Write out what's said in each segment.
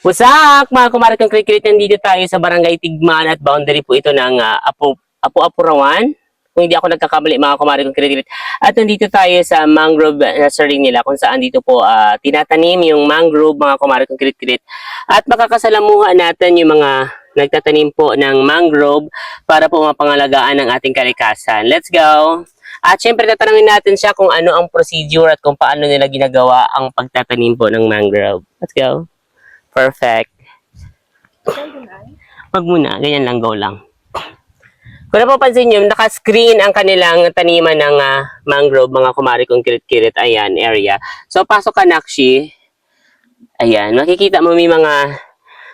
Wasak, mga kumare kong krik-krik, nandito tayo sa Barangay Tigman at boundary po ito ng Apu-Apurawan. Kung hindi ako nagkakamali, mga kumare kong krik-krik. At nandito tayo sa mangrove nursery nila kung saan dito po tinatanim yung mangrove, mga kumare kong krik-krik. At makakasalamuha natin yung mga nagtatanim po ng mangrove para po mapangalagaan ng ating kalikasan. Let's go! At syempre tatanungin natin siya kung ano ang procedure at kung paano nila ginagawa ang pagtatanim po ng mangrove. Let's go! Perfect. Wag muna, ganyan lang, go lang. Kung napapansin nyo, naka-screen ang kanilang taniman ng mangrove, mga kumari kong kirit-kirit, ayan, area. So, pasok ka, Nakshi. Ayan, makikita mo may mga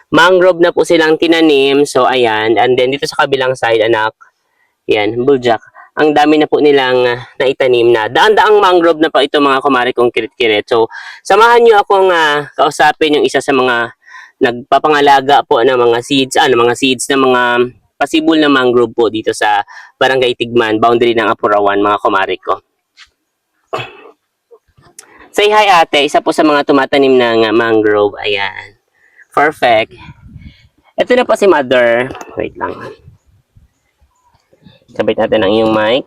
mangrove na po silang tinanim. So, ayan, and then dito sa kabilang side, anak, ayan, buljak. Ang dami na po nilang naitanim na. Daan-daang mangrove na pa ito, mga kumari kong kirit-kirit. So, samahan nyo akong kausapin yung isa sa mga nagpapangalaga po ng mga seeds, ng mga pasibol na mangrove po dito sa Barangay Tigman, boundary ng Apurawan, mga kumari ko. Say hi, ate. Isa po sa mga tumatanim ng mangrove. Ayan. Perfect. Ito na po si mother. Wait lang. Sabit natin ang iyong mic.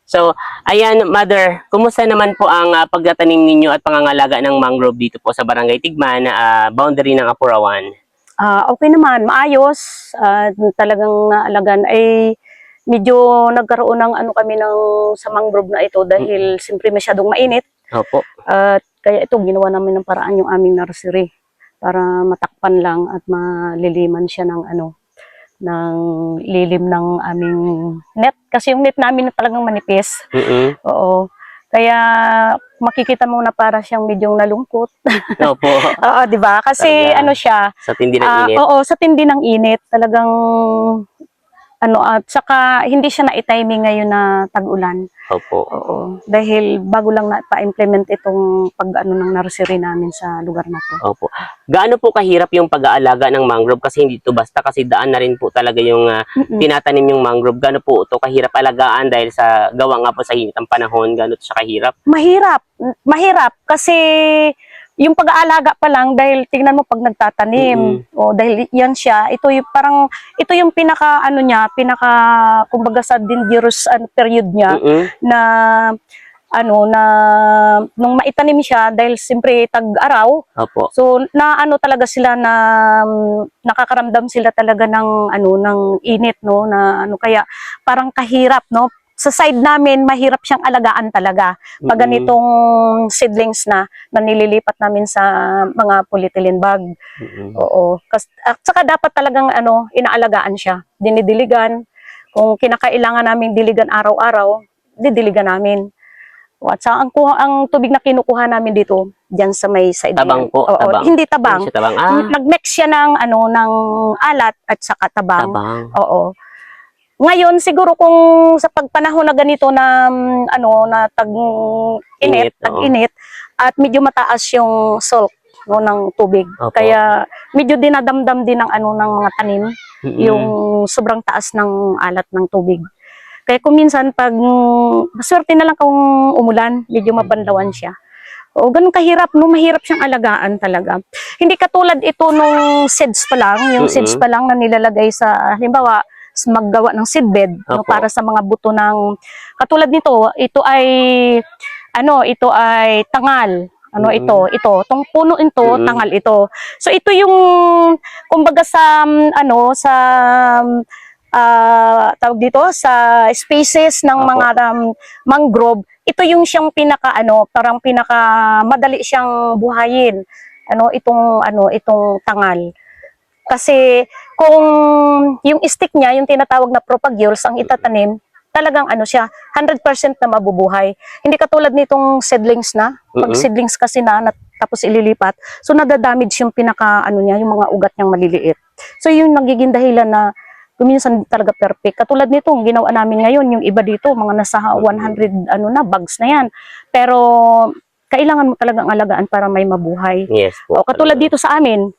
So, ayan, mother, kumusta naman po ang pagtatanim ninyo at pangangalaga ng mangrove dito po sa Barangay Tigman, boundary ng Apurawan? Okay naman, maayos. Talagang naalagan ay medyo nagkaroon ng kami sa mangrove na ito dahil siyempre masyadong mainit. Opo. At kaya ito ginawa namin ng paraan yung aming nursery para matakpan lang at maliliman siya ng ng lilim ng aming net. Kasi yung net namin na talagang manipis. Oo. Kaya makikita mo na para siyang medyo nalungkot. Opo. Oo, 'di ba? Kasi talaga, siya, sa tindi ng init. Oo, sa tindi ng init, talagang at saka hindi siya na-timing ngayon na tag-ulan. Opo. Oo, dahil bago lang na pa-implement itong ng nursery namin sa lugar na to. Opo. Gaano po kahirap yung pag-aalaga ng mangrove? Kasi hindi ito basta, kasi daan na rin po talaga yung tinatanim yung mangrove. Gaano po ito kahirap alagaan dahil sa gawa nga po sa init ang panahon? Gaano ito siya kahirap? Mahirap kasi yung pag-aalaga pa lang, dahil tingnan mo pag nagtatanim, dahil yan siya, ito yung pinaka kumbaga sa dangerous period niya, na nung maitanim siya, dahil siyempre tag-araw. Opo. So talaga sila na nakakaramdam sila talaga ng init, no, kaya parang kahirap, no. Sa side namin, mahirap siyang alagaan talaga pag ganitong seedlings na nililipat namin sa mga polyethylene bag. Oo. At saka dapat talagang inaalagaan siya. Dinidiligan. Kung kinakailangan namin diligan araw-araw, didiligan namin. At saka ang tubig na kinukuha namin dito, diyan sa may side. Tabang po, oo, tabang. Hindi tabang. Hindi siya tabang. Nag-mix siya ng alat at saka tabang. Oo. Ngayon siguro kung sa pagpanahon na ganito na tag-init at medyo mataas yung salt, no, ng tubig. Opo. Kaya medyo dinadamdam din ng ng mga tanim yung sobrang taas ng alat ng tubig. Kaya kung minsan pag maswerte na lang kung umulan, medyo mabanlawan siya. O ganun kahirap, no, mahirap siyang alagaan talaga. Hindi katulad ito nung seeds pa lang, yung seeds pa lang na nilalagay sa halimbawa maggawa ng seedbed, no, para sa mga buto ng katulad nito. Ito ay tangal. Tong puno ito, tangal ito. So ito yung kumbaga sa tawag dito sa species ng mga mangrove. Ito yung siyang parang pinaka madali siyang buhayin. Itong tangal. Kasi kung yung stick niya, yung tinatawag na propagules, ang itatanim, talagang siya, 100% na mabubuhay. Hindi katulad nitong seedlings na, pag seedlings kasi tapos ililipat, so nadadamage yung pinaka niya, yung mga ugat niyang maliliit. So yung nagiging dahilan na kuminsan talaga perfect. Katulad nitong ginawa namin ngayon, yung iba dito, mga nasa 100 bags na yan. Pero kailangan mo talagang alagaan para may mabuhay. Yes po. O katulad dito sa amin,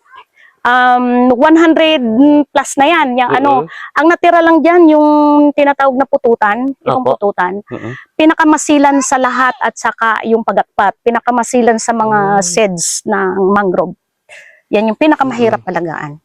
100 plus na yan. Ang natira lang dyan, yung tinatawag na pututan, itong pututan, pinakamasilan sa lahat at saka yung pagatpat, pinakamasilan sa mga seeds ng mangrove. Yan yung pinakamahirap alagaan.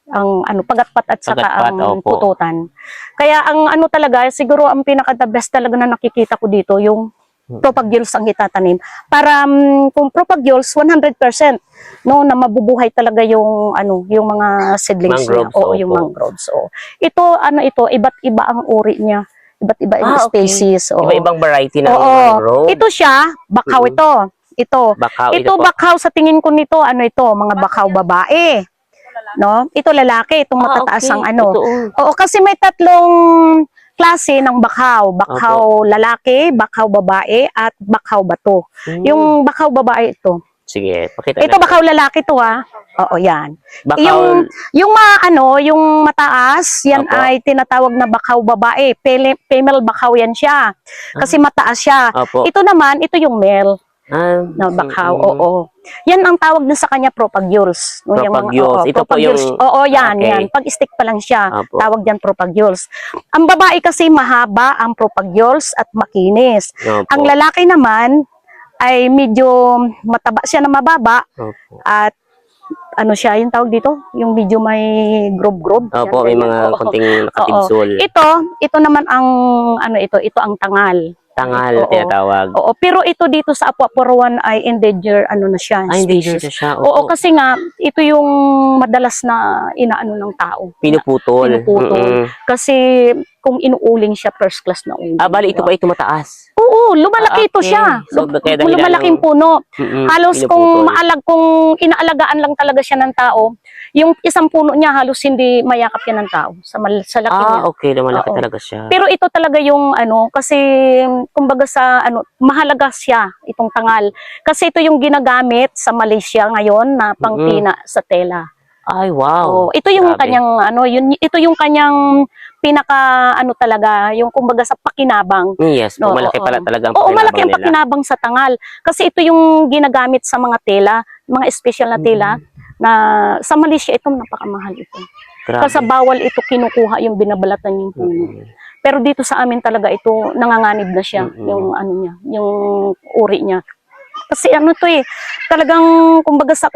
Ang ano, pagatpat at saka Pagatpat, ang opo. pututan. Kaya ang ano talaga, siguro ang pinaka-the best talaga na nakikita ko dito, yung propagules ang itatanim. Para kung propagules, 100%, no, na mabubuhay talaga yung ano, yung mga seedlings niya. Mangroves, Oo, opo. yung mangroves. Oo. Ito, ano ito, iba't iba ang uri niya. Iba't iba yung Okay. species. Oo. Iba-ibang variety ng Oo. mangrove. Ito siya, bakaw ito. Ito. Bakaw, Ito po. bakaw sa tingin ko nito, ano ito, mga bakaw babae. No? Ito lalaki, itong matataas okay. ang ano. Totoo. Oo, kasi may tatlong klase ng bakaw. Bakaw lalaki, bakaw babae, at bakaw bato. Yung bakaw babae ito. Sige, pakita Ito natin. bakaw lalaki to ha. Oo, yan. Bakaw, Yung yung mataas, yan Opo. ay tinatawag na bakaw babae. Female bakaw yan siya. Kasi mataas siya. Opo. Ito naman, ito yung male na mm, bakaw. Oo. Yan ang tawag na sa kanya propagules. No, yung mga- Propagules. oo, Ito po propagules. yung- Oo, yan, okay. yan. Pag stick pa lang siya, Opo. tawag yan propagules. Ang babae kasi mahaba ang propagules at makinis. Opo. Ang lalaki naman ay medyo mataba siya na mababa Opo. at ano siya, yung tawag dito, yung medyo may grob-grob. Opo, may Yan, ganyan. mga Oo. konting Oo. nakatibsol. Ito naman ang ano ito ang tangal. Tangal, Oo. tinatawag. Oo, pero ito dito sa Apua Purawan ay endangered ano na siya, Ay, endangered species. na siya. Oo, Opo. kasi nga ito yung madalas na inaano ng tao. Pinuputol. Pinuputol. Kasi kung inuuling siya, first class na uling. Bali, ito pa ito mataas. Oo, lumalaki ito Okay. siya. So, kaya dahilan Lumalaking ng- puno. Halos kung pinuputol. kung inaalagaan lang talaga siya ng tao, yung isang puno niya halos hindi mayakap yan ng tao sa laki niya. Okay, lumalaki Oo. talaga siya. Pero ito talaga yung ano, kasi kumbaga sa ano, mahalaga siya itong tangal. Kasi ito yung ginagamit sa Malaysia ngayon na pangpina sa tela. Ay, wow. Oh, ito yung Grabe. kanyang ano, ito yung kanyang pinaka ano talaga, yung kumbaga sa pakinabang. Yes, po, No, malaki oo. pala talaga ang Oo, malaki ang nila. pakinabang sa tangal. Kasi ito yung ginagamit sa mga tela, mga special na tela, na sa Malaysia ito napakamahal ito. Grabe. Kasi bawal ito kinukuha yung binabalatan yung puno. Pero dito sa amin talaga ito nanganganib na siya, yung ano niya, yung uri niya. Kasi ano to talagang kumbaga sa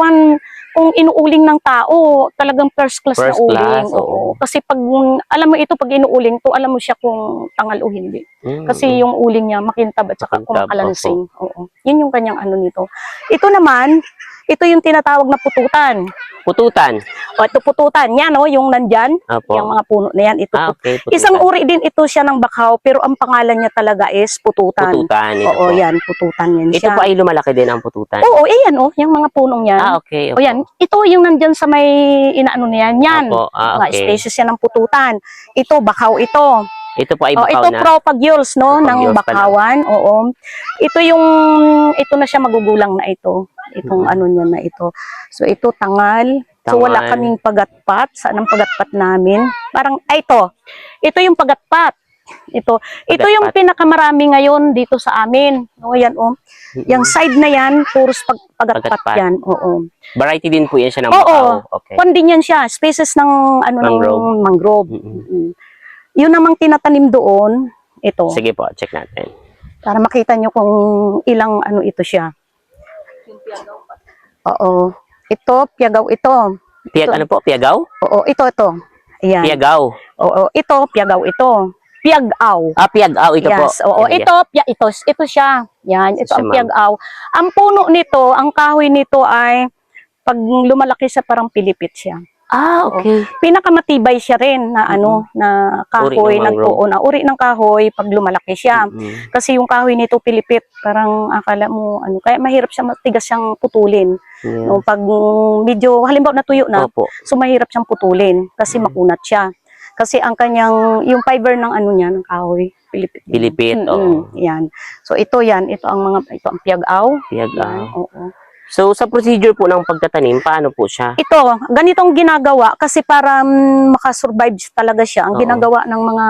kung inuuling ng tao, talagang first class First na uling. class, Oo. Kasi pag alam mo ito pag inuuling to, alam mo siya kung tangal o hindi. Kasi yung uling niya makintab at saka Makintab, kumakalansing. Oo. Yun yung kanyang ano nito. Ito naman, ito yung tinatawag na pututan. Pututan. O ito pututan. Yan yung nandyan. Opo. Yung mga puno na yan. Ito Okay, pututan. isang uri din ito siya ng bakaw, pero ang pangalan niya talaga is pututan. Pututan. Ito Oo, po. yan. Pututan yan Ito siya. po ay lumalaki din ang pututan. Oo, yan yung mga punong yan. Okay. O yan, ito yung nandyan sa may inaano niyan. Yan. Opo, Mga okay. species yan ng pututan. Ito, bakaw ito. Ito po ay O, bakaw ito na. propagules, no, ng Propagules bakawan. Oo. Ito na siya magugulang na ito. Itong ano niya na ito. So, ito tangal. So, wala Tangal. kaming pagatpat. Saan ang pagatpat namin? Parang, ito. Ito yung pagatpat. Ito yung pinakamarami ngayon dito sa amin. O, yan, Yung side na yan, puros pagatpat Pagatpat. yan. Oo. Variety din po yan siya ng Oo. bakaw. Okay. Kondin yan siya. Species ng, Mangrove. ng mangrove. Yun namang tinatanim doon, ito. Sige po, check natin. Para makita nyo kung ilang ano ito siya. Oo. Ito, piyagaw ito. Ano po? Piagaw? Oo, ito. Ayan. Piagaw. Oo, ito, piyagaw ito. Piyagaw. Piagaw. Ito po. Yes, oo. Yan, Ito siya. Yan, ito Siya, ang ma'am. piyagaw. Ang puno nito, ang kahoy nito ay pag lumalaki siya parang pilipit siya. Okay. Pinakamatibay siya rin na ano, na kahoy, Uri ng mangrove. na uri ng kahoy pag lumalaki siya. Mm-mm. Kasi yung kahoy nito pilipit, parang akala mo ano, kaya mahirap siya matigas siyang putulin. Yeah. No, pag medyo halimbawa natuyo na, Opo. so mahirap siyang putulin kasi makunat siya. Kasi ang kanyang yung fiber ng ano niya ng kahoy, pilipit. Pilipit, oo. Yan. So ito ito ang piyagaw. Piagaw. Yan, oo. So, sa procedure po ng pagtatanim, paano po siya? Ito, ganitong ginagawa kasi para makasurvive talaga siya. Ang Oo. ginagawa ng mga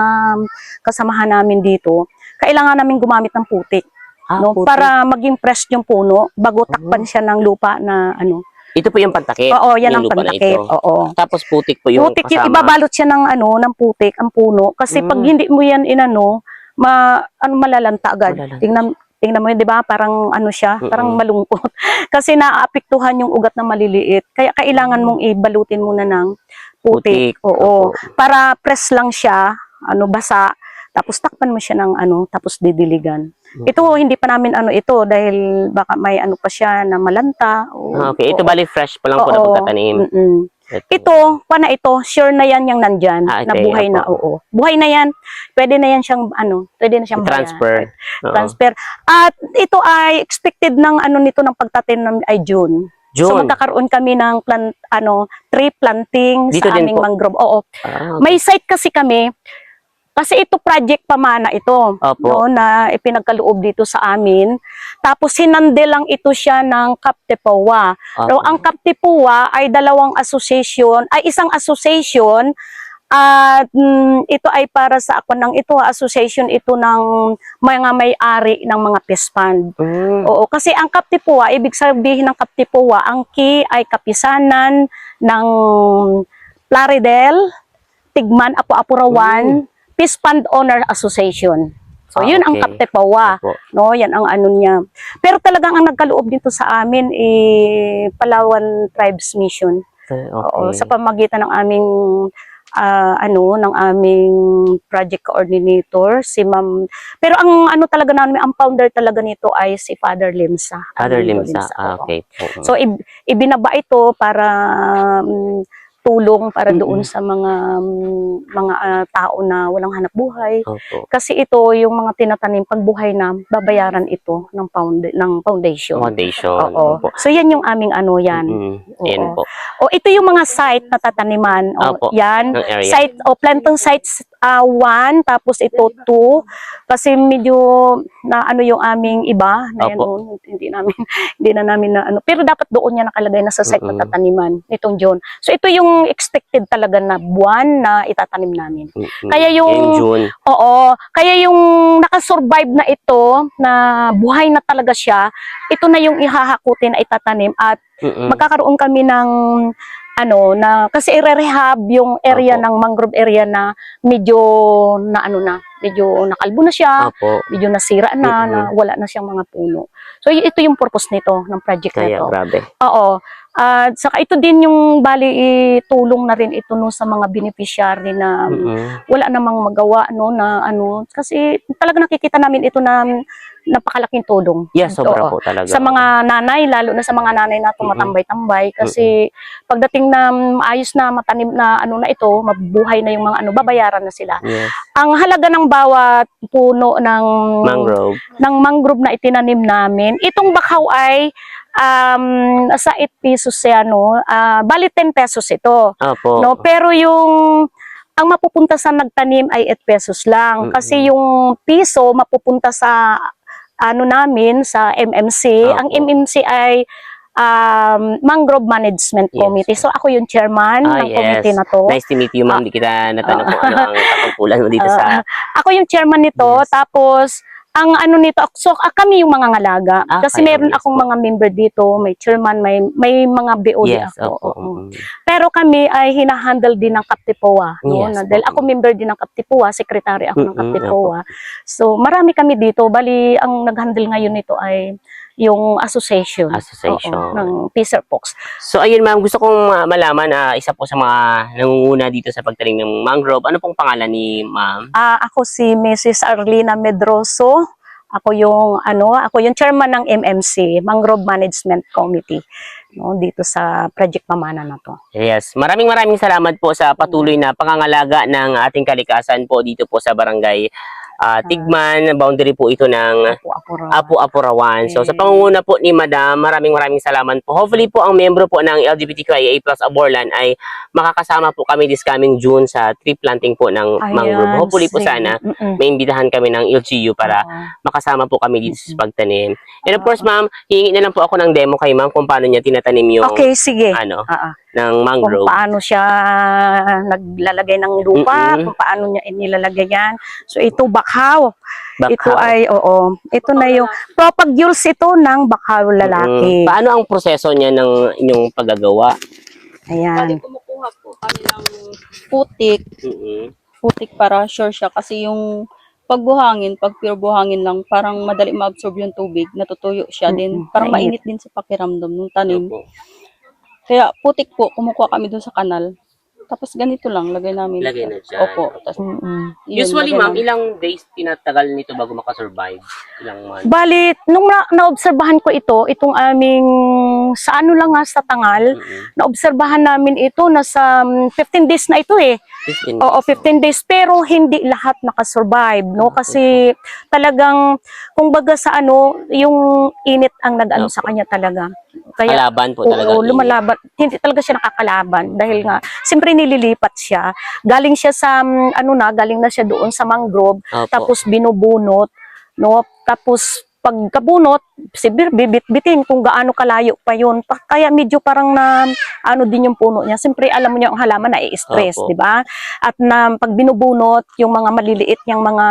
kasamahan namin dito, kailangan namin gumamit ng putik. No, putik. para maging fresh yung puno bago takpan siya ng lupa na ano. Ito po yung pantakip. Oo, yan ang yung lupa na pantakip. ito. Oo. Tapos putik po yung Putik yung kasama. ibabalot siya ng ano, ng putik ang puno kasi pag hindi mo yan inano, malalanta agad. Malalanta. Tingnan mo yun, di ba? Parang ano siya, parang malungkot. Kasi naaapektuhan yung ugat na maliliit. Kaya kailangan mong ibalutin muna ng putik. Oo. Opo. Para press lang siya, ano, basa. Tapos takpan mo siya ng ano, tapos didiligan. Ito, hindi pa namin ano ito dahil baka may ano pa siya na malanta. Okay, ito bali fresh pa lang po na pagkatanim. Ito, ito, sure na yan yung nandyan, Okay, na buhay na, oo. Buhay na yan, pwede na yan siyang, ano, pwede na siyang Transfer. transfer. At ito ay expected ng ano nito ng pagtatanim ay June. So June. magkakaroon kami ng tree planting Dito sa din aming po? mangrove. Oo. Okay. May site kasi kami. Kasi ito project pamana ito, Opo. no, na ipinagkaloob dito sa amin. Tapos hinande lang ito siya ng Kaptipowa. So ang Kaptipowa ay isang association at ito ay para sa ako ng ito association ito ng mga may-ari ng mga peace fund. Oo, kasi ang Kaptipowa, ibig sabihin ng Kaptipowa, ang ki ay kapisanan ng Plaridel, Tigman, Apo-Apurawan, Peace Fund Owner Association. So, yun ang Kaptipowa. No, yan ang ano niya. Pero talagang ang nagkaloob dito sa amin Palawan Tribes Mission. Oo, sa pamagitan ng aming ng aming project coordinator, si Ma'am. Pero ang ano talaga namin, ang founder talaga nito ay si Father Limsa. Father Limsa. Okay. So, ibinaba ito para tulong para doon sa mga tao na walang hanap buhay. Kasi ito yung mga tinatanim pag buhay na babayaran ito ng foundation. Oo. So yan yung aming ano yan. Yan po. O ito yung mga site na tataniman. O yan, site planting sites 1 tapos ito 2 kasi medyo na ano yung aming iba na yan, hindi na namin na ano, pero dapat doon niya nakalagay na sa site na tataniman nitong June. So ito yung expected talaga na buwan na itatanim namin. Kaya yung June. Oo, kaya yung nakasurvive na ito na buhay na talaga siya, ito na yung ihahakutin na itatanim at magkakaroon kami ng ano na kasi i-rehab yung area ng mangrove area na medyo medyo nakalbo na siya, medyo nasira na wala na siyang mga puno. So ito yung purpose nito ng project na to. Grabe. Oo. At saka ito din yung tulong na rin ito no sa mga beneficiary na wala namang magawa no na ano kasi talaga nakikita namin ito na napakalaking tulong. Yes, sobra po talaga. Sa mga nanay, lalo na sa mga nanay na tumatambay-tambay kasi pagdating na maayos na matanim na ano na ito, mabuhay na yung mga ano, babayaran na sila. Yes. Ang halaga ng bawat puno ng mangrove na itinanim namin, itong bakaw ay sa 8 pesos siya no. Bali 10 pesos ito. No, pero yung ang mapupunta sa nagtanim ay 8 pesos lang kasi yung piso mapupunta sa ano namin sa MMC. Ang MMC ay Mangrove Management Committee. So ako yung chairman ng committee na to. Nice to meet you, ma'am. Di kita natanong kung ano ang katungkulan mo dito sa... Ako yung chairman nito. Tapos ang ano nito, so kami yung mga ngalaga. Kasi meron akong mga member dito, may chairman, may mga BOD ako. Pero kami ay hinahandle din ng Kaptipowa. No? Dahil ako member din ng Kaptipowa, secretary ako ng Kaptipowa. So marami kami dito. Bali, ang nag-handle ngayon nito ay yung association ng Peacer Fox. So ayun ma'am, gusto kong malaman, isa po sa mga nangunguna dito sa pagtanim ng mangrove, ano pong pangalan ni ma'am? Ako si Mrs. Arlina Medroso. Ako yung chairman ng MMC, Mangrove Management Committee, no, dito sa Project Pamana na to. Yes, maraming salamat po sa patuloy na pangangalaga ng ating kalikasan po dito po sa barangay Tigman, boundary po ito ng Apo-Apurawan. So sa pangunguna po ni Madam, maraming salamat po. Hopefully po ang membro po ng LGBTQIA+ Aborlan ay makakasama po kami this coming June sa tree planting po ng mangrove. Hopefully po sana may imbitahan kami ng LGU para makasama po kami dito sa pagtanim. And of course ma'am, hihingi na lang po ako ng demo kay ma'am kung paano niya tinatanim yung ng mangrove. Kung paano siya naglalagay ng lupa, kung paano niya inilalagay yan. So ito bakaw. Ito ay ito na yung propagules ito ng bakaw lalaki. Paano ang proseso niya ng inyong paggagawa? Ayan. Kumukuha po kami ng putik. Putik para sure siya kasi yung pag buhangin, pag pure buhangin lang, parang madali ma-absorb yung tubig, natutuyo siya din. Parang Mainit. mainit din sa pakiramdam ng tanim. Opo. Kaya putik po, kumukuha kami doon sa kanal. Tapos ganito lang, lagay namin. Lagay na dyan. Opo. Tapos, yun, Usually, lagay ma'am, namin. ilang days tinatagal nito bago makasurvive? Ilang months? Bali, nung naobserbahan ko itong aming, sa ano lang nga, sa Tangal, naobserbahan namin ito, nasa 15 days na ito eh. 15 Oo, 15 days. Pero hindi lahat nakasurvive, no? Kasi talagang, kung baga sa ano, yung init ang nag-ano sa kanya talaga. Kaya, Kalaban po talaga. oo, lumalaban. Hindi talaga siya nakakalaban dahil nga, siyempre nililipat siya. Galing siya sa, galing na siya doon sa mangrove, Opo. tapos binubunot, no? Tapos pagkabunot, sibir bibit-bitin kung gaano kalayo pa yun. Kaya medyo parang na ano din yung puno niya. Siyempre alam mo niya ang halaman na i-stress, Opo. di ba? At na pag binubunot yung mga maliliit niyang mga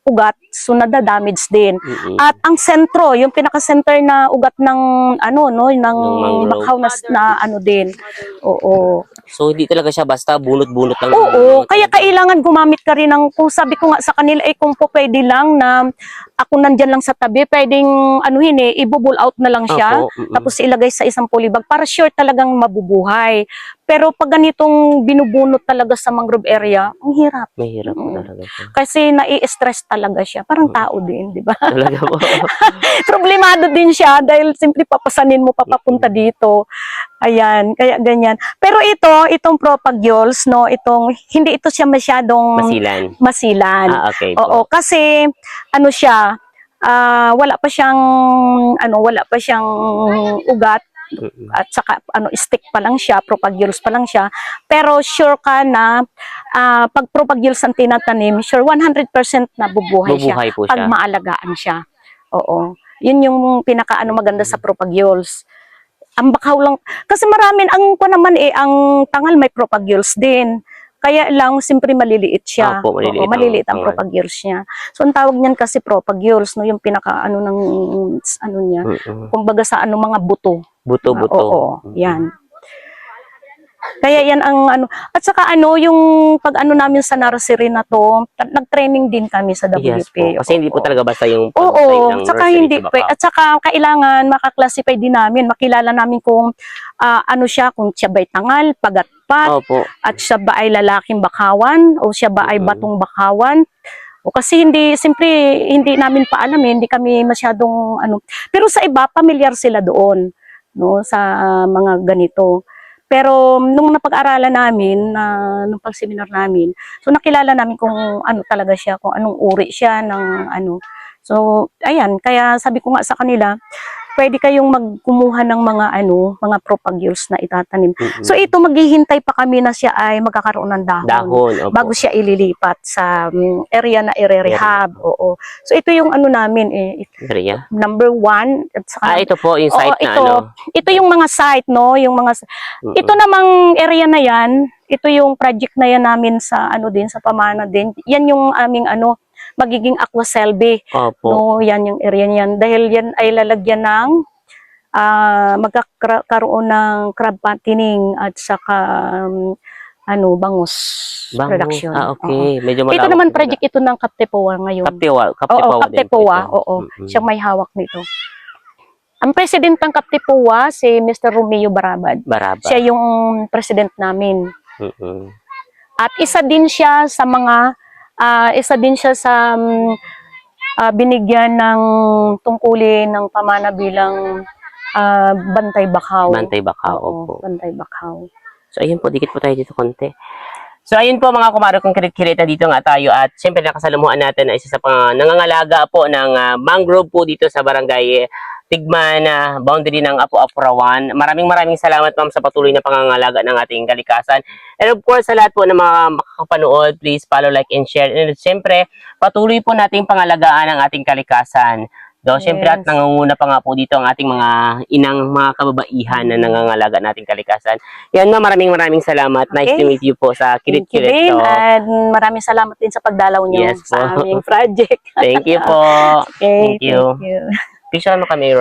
ugat, so nada-damage din. At ang sentro, yung pinaka-center na ugat ng ano no, ng mangrove. bakhaw na ano din. Oo. So, hindi talaga siya basta bunot-bunot lang. Oo, kaya kailangan gumamit ka rin ng, kung sabi ko nga sa kanila, kung po pwede lang na ako nandyan lang sa tabi, pwedeng anuhin ibubul out na lang siya, Opo, tapos ilagay sa isang polybag para sure talagang mabubuhay. Pero pag ganitong binubunot talaga sa mangrove area, ang hirap. Mahirap po talaga siya. Kasi nai-stress talaga siya, parang tao din, di ba? Talaga po. Problemado din siya dahil simple papasanin mo papapunta dito. Ayan, kaya ganyan. Pero itong Propagiols, no, hindi ito siya masyadong masilan. Ah, okay po. Oo, kasi ano siya, wala pa siyang ugat. At saka stick pa lang siya, Propagiols pa lang siya. Pero sure ka na pag Propagiols ang tinatanim, sure 100% na bubuhay siya po pag siya. maalagaan siya. Oo. Yun yung maganda sa Propagiols. Ang bakhaw lang kasi maraming ang Tangal may Propagiols din. Kaya lang simpre maliliit siya. Opo, maliliit maliliit ang ang Propagiols niya. So ang tawag niyan kasi Propagiols, no, yung pinaka ng niya. Kumbaga sa mga buto. Buto-buto. Oo, yan. Kaya yan ang at saka yung pag namin sa nursery na to, nag-training din kami sa WP. Yes po. Kasi hindi po talaga basta yung Oo, ng saka nursery hindi sa baka. at saka kailangan makaklasify din namin, makilala namin kung siya, kung siya ba'y tangal, pagatpat, Opo. at siya ba ay lalaking bakawan o siya ba ay batong bakawan. O kasi hindi namin paalam hindi kami masyadong Pero sa iba pamilyar sila doon, no, sa mga ganito. Pero nung napag-aralan namin, nung pag-seminar namin, so nakilala namin kung ano talaga siya, kung anong uri siya ng So, ayan, kaya sabi ko nga sa kanila, pwede kayong magkumuha ng mga Propagiols na itatanim. So ito, maghihintay pa kami na siya ay magkakaroon ng dahon. Opo. Bago siya ililipat sa area na i-rehab. Oo. So ito yung namin Area? number 1 at saka ito po yung site na ito yung mga site, no, yung mga ito namang area na yan, ito yung project na yan namin sa din sa Pamana din. Yan yung aming magiging aquaselby. Opo. No, yan yung area niyan dahil yan ay lalagyan ng magkakaroon ng crab fattening at saka bangus production. Okay. Medyo malawak. Ito naman project ito ng Kaptepoa ngayon. Kaptepoa, oo. Siyang may hawak nito. Ang president ng Kaptepoa, si Mr. Romeo Barabad. Siya yung president namin. At isa din siya sa binigyan ng tungkulin ng Pamana bilang Bantay Bakhaw. Bantay Bakhaw, opo. Bantay Bakhaw. So, ayun po, dikit po tayo dito konti. So, ayun po mga kumaro kong kirit-kirita, dito nga tayo at siyempre nakasalamuhan natin ay isa sa nangangalaga po ng mangrove po dito sa barangay Tigman, boundary ng Apu-Apurawan. Maraming salamat ma'am sa patuloy na pangangalaga ng ating kalikasan. And of course, sa lahat po ng mga makakapanood, please follow, like, and share. And siyempre, patuloy po nating pangalagaan ang ating kalikasan. Siyempre at nangunguna pa nga po dito ang ating mga inang mga kababaihan na nangangalaga nating kalikasan. Yan ma'am, maraming salamat. Nice to meet you po sa Kirit-Kirit. And maraming salamat din sa pagdalaw niyo sa aming project. Thank you po. Okay, Thank you. Thank you. Picture kami,